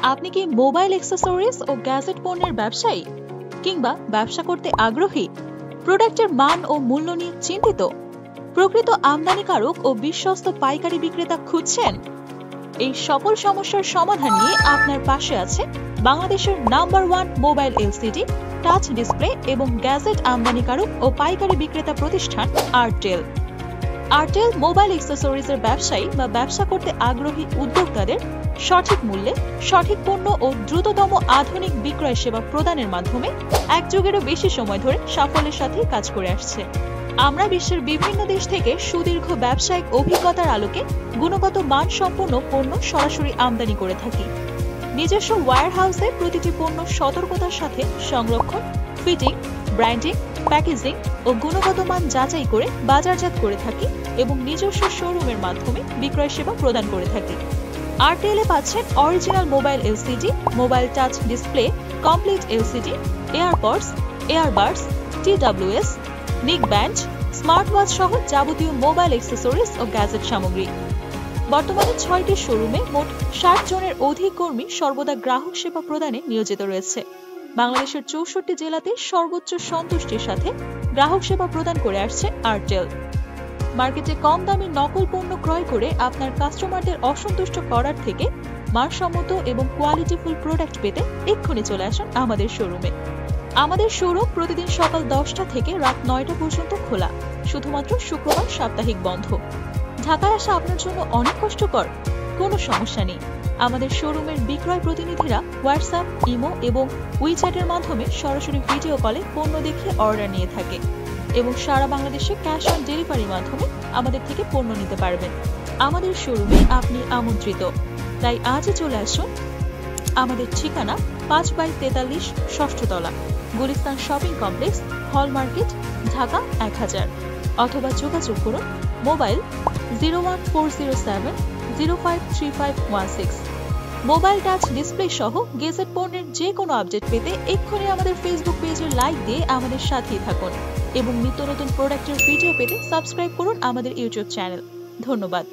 আপনি কি mobile accessories ও gadget পণ্যের ব্যবসায়ী কিংবা ব্যবসা করতে আগ্রহী? প্রোডাক্টের মান ও মূল্য নিয়ে চিন্তিত? প্রকৃত আমদানিকারক ও বিশ্বস্ত পাইকারি বিক্রেতা খুঁজছেন? এই সকল সমস্যার সমাধান নিয়ে আপনার পাশে আছে বাংলাদেশের number 1 mobile LCD, touch display এবং গ্যাজেট আমদানিকারক ও পাইকারি বিক্রেতা প্রতিষ্ঠান আরটেল। আরটেল মোবাইল অ্যাক্সেসরিজের ব্যবসায়ী বা ব্যবসা করতে আগ্রহী উদ্যোক্তাদের সঠিক মূল্যে সঠিক পণ্য ও দ্রুততম আধুনিক বিক্রয় সেবা প্রদানের মাধ্যমে এক যুগেরও বেশি সময় ধরে সাফল্যের সাথে কাজ করে আসছে। আমরা বিশ্বের বিভিন্ন দেশ থেকে সুদীর্ঘ ব্যবসায়িক অভিজ্ঞতার আলোকে গুণগত মানসম্পন্ন পণ্য সরাসরি আমদানি করে থাকি। নিজস্ব ওয়্যার হাউসে প্রতিটি পণ্য সতর্কতার সাথে সংরক্ষণ, ফিটিং, ব্র্যান্ডিং, প্যাকেজিং ও গুণগত মান যাচাই করে বাজারজাত করে থাকি এবং নিজস্ব শোরুমের মাধ্যমে বিক্রয় সেবা প্রদান করে থাকি। আরটেলে পাচ্ছেন original mobile LCD, mobile touch display, complete LCD, AirPods, earbuds, TWS, নিক ব্যান্ড, স্মার্ট ওয়াচ সহ যাবতীয় মোবাইল অ্যাক্সেসরিজ ও গ্যাজেট সামগ্রী। বর্তমানে 6টি শোরুমে মোট 60 জনের অধিক কর্মী সর্বদা গ্রাহক সেবা প্রদানে নিয়োজিত রয়েছে। বাংলাদেশের 64টি জেলাতে সর্বোচ্চ সন্তুষ্টির সাথে গ্রাহক সেবা প্রদান করে আসছে আরটেল। মার্কেটে কম দামি নকল পণ্য ক্রয় করে আপনার কাস্টমারদের অসন্তুষ্ট করার থেকে মানসম্মত এবং কোয়ালিটিফুল প্রোডাক্ট পেতে এক্ষুনি চলে আসুন আমাদের শোরুমে। আমাদের শোরুম প্রতিদিন সকাল 10টা থেকে রাত 9টা পর্যন্ত খোলা, শুধুমাত্র শুক্রবার সাপ্তাহিক বন্ধ। ঢাকায় আসা আপনার জন্য অনেক কষ্টকর? কোনো সমস্যা নেই। আমাদের শোরুমের বিক্রয় প্রতিনিধিরা হোয়াটসঅ্যাপ, ইমো এবং উইচ্যাটের মাধ্যমে সরাসরি ভিডিও কলে পণ্য দেখিয়ে অর্ডার নিয়ে থাকে এবং সারা বাংলাদেশে ক্যাশ অন ডেলিভারির মাধ্যমে আমাদের থেকে পণ্য নিতে পারবেন। আমাদের শোরুমে আপনি আমন্ত্রিত, তাই আজই চলে আসুন। আমাদের ঠিকানা 5/43 ষষ্ঠ তলা, গুলিস্তান শপিং কমপ্লেক্স, হল মার্কেট, ঢাকা 1000, অথবা যোগাযোগ করুন মোবাইল 01407053516। মোবাইল টাচ ডিসপ্লে সহ গেজেট পণ্যের যে কোনো আপডেট পেতে এক্ষুনি আমাদের ফেসবুক পেজে লাইক দিয়ে আমাদের সাথেই থাকুন এবং নিত্য নতুন প্রোডাক্টের ভিডিও পেতে সাবস্ক্রাইব করুন আমাদের ইউটিউব চ্যানেল। ধন্যবাদ।